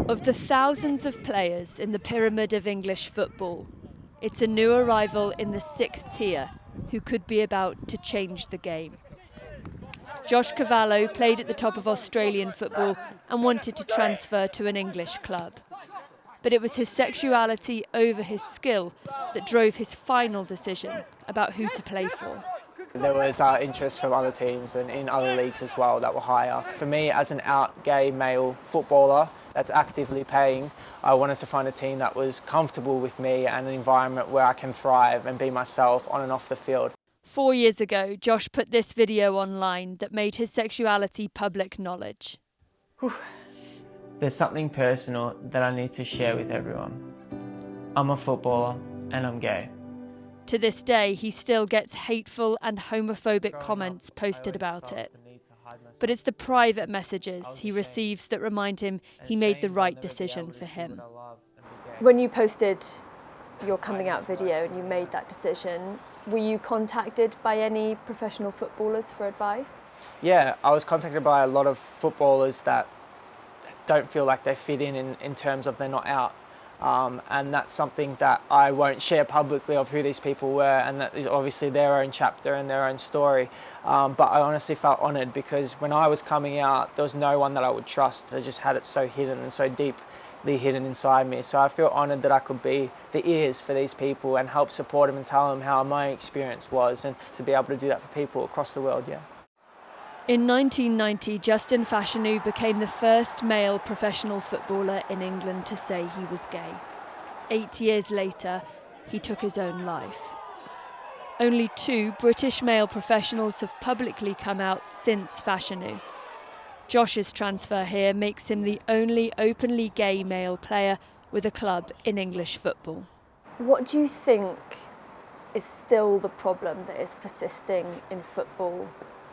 Of the thousands of players in the pyramid of English football, it's a new arrival in the sixth tier who could be about to change the game. Josh Cavallo played at the top of Australian football and wanted to transfer to an English club. But it was his sexuality over his skill that drove his final decision about who to play for. There was interest from other teams and in other leagues as well that were higher. For me, as an out gay male footballer that's actively playing, I wanted to find a team that was comfortable with me and an environment where I can thrive and be myself on and off the field. 4 years ago, Josh put this video online that made his sexuality public knowledge. There's something personal that I need to share with everyone. I'm a footballer and I'm gay. To this day, he still gets hateful and homophobic comments posted about it. But it's the private messages he receives that remind him he made the right decision for him. When you posted your coming out video and you made that decision, were you contacted by any professional footballers for advice? Yeah, I was contacted by a lot of footballers that don't feel like they fit in terms of they're not out. And that's something that I won't share publicly of who these people were, and that is obviously their own chapter and their own story. But I honestly felt honoured because when I was coming out, there was no one that I would trust. I just had it so hidden and so deeply hidden inside me. So I feel honoured that I could be the ears for these people and help support them and tell them how my experience was, and to be able to do that for people across the world, yeah. In 1990, Justin Fashanu became the first male professional footballer in England to say he was gay. 8 years later, he took his own life. Only 2 British male professionals have publicly come out since Fashanu. Josh's transfer here makes him the only openly gay male player with a club in English football. What do you think is still the problem that is persisting in football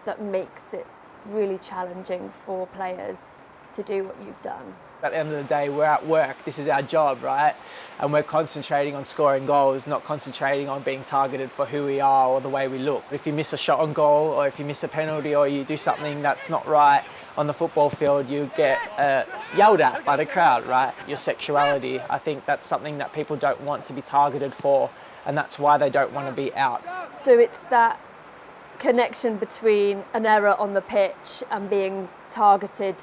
that makes it really challenging for players to do what you've done? At the end of the day, we're at work, this is our job, right? And we're concentrating on scoring goals, not concentrating on being targeted for who we are or the way we look. If you miss a shot on goal, or if you miss a penalty, or you do something that's not right on the football field, you get yelled at by the crowd, right? Your sexuality, I think that's something that people don't want to be targeted for, and that's why they don't want to be out. So it's that connection between an error on the pitch and being targeted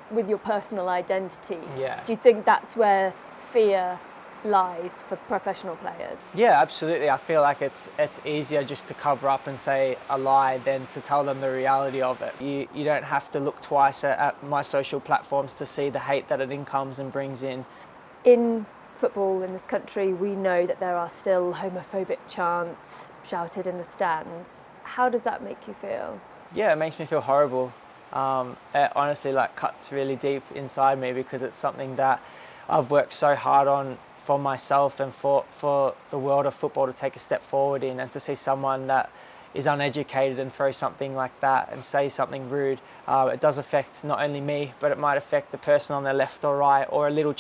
with your personal identity. Yeah. Do you think that's where fear lies for professional players? Yeah, absolutely. I feel like it's easier just to cover up and say a lie than to tell them the reality of it. You don't have to look twice at my social platforms to see the hate that it incomes and brings in. In football in this country, we know that there are still homophobic chants shouted in the stands. How does that make you feel? Yeah, it makes me feel horrible. It honestly cuts really deep inside me because it's something that I've worked so hard on for myself and for the world of football to take a step forward in, and to see someone that is uneducated and throw something like that and say something rude. It does affect not only me, but it might affect the person on their left or right, or a little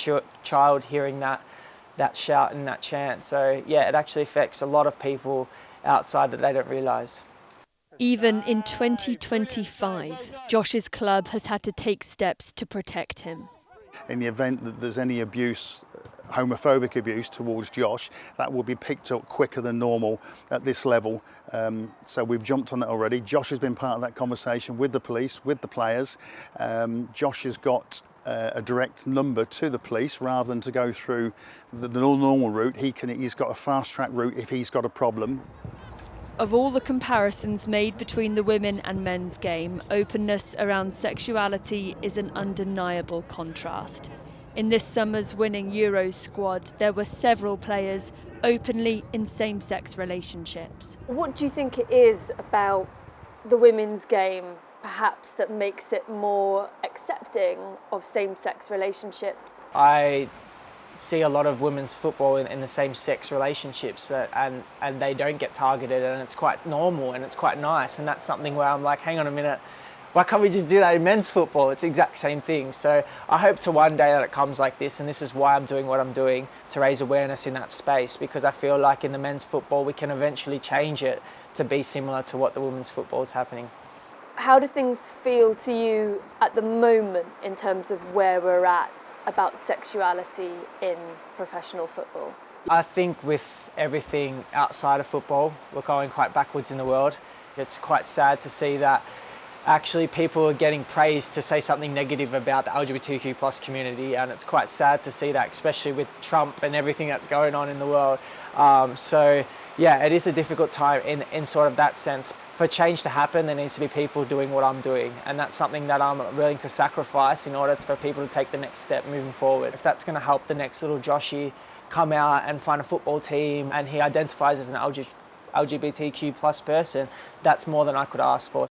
child hearing that shout and that chant. So yeah, it actually affects a lot of people outside that they don't realise. Even in 2025, Josh's club has had to take steps to protect him. In the event that there's any abuse, homophobic abuse towards Josh, that will be picked up quicker than normal at this level. So we've jumped on that already. Josh has been part of that conversation with the police, with the players. Josh has got a direct number to the police rather than to go through the normal route. He's got a fast track route if he's got a problem. Of all the comparisons made between the women and men's game, openness around sexuality is an undeniable contrast. In this summer's winning Euros squad, there were several players openly in same-sex relationships. What do you think it is about the women's game, perhaps, that makes it more accepting of same-sex relationships? I see a lot of women's football in the same sex relationships and they don't get targeted, and it's quite normal and it's quite nice, and that's something where I'm like, hang on a minute, why can't we just do that in men's football? It's the exact same thing. So I hope to one day that it comes like this, and this is why I'm doing what I'm doing, to raise awareness in that space, because I feel like in the men's football we can eventually change it to be similar to what the women's football is happening. How do things feel to you at the moment in terms of where we're at about sexuality in professional football? I think with everything outside of football, we're going quite backwards in the world. It's quite sad to see that actually people are getting praised to say something negative about the LGBTQ plus community, and it's quite sad to see that, especially with Trump and everything that's going on in the world. So yeah, it is a difficult time in sort of that sense. For change to happen, there needs to be people doing what I'm doing, and that's something that I'm willing to sacrifice in order for people to take the next step moving forward. If that's going to help the next little Joshy come out and find a football team and he identifies as an LGBTQ plus person, that's more than I could ask for.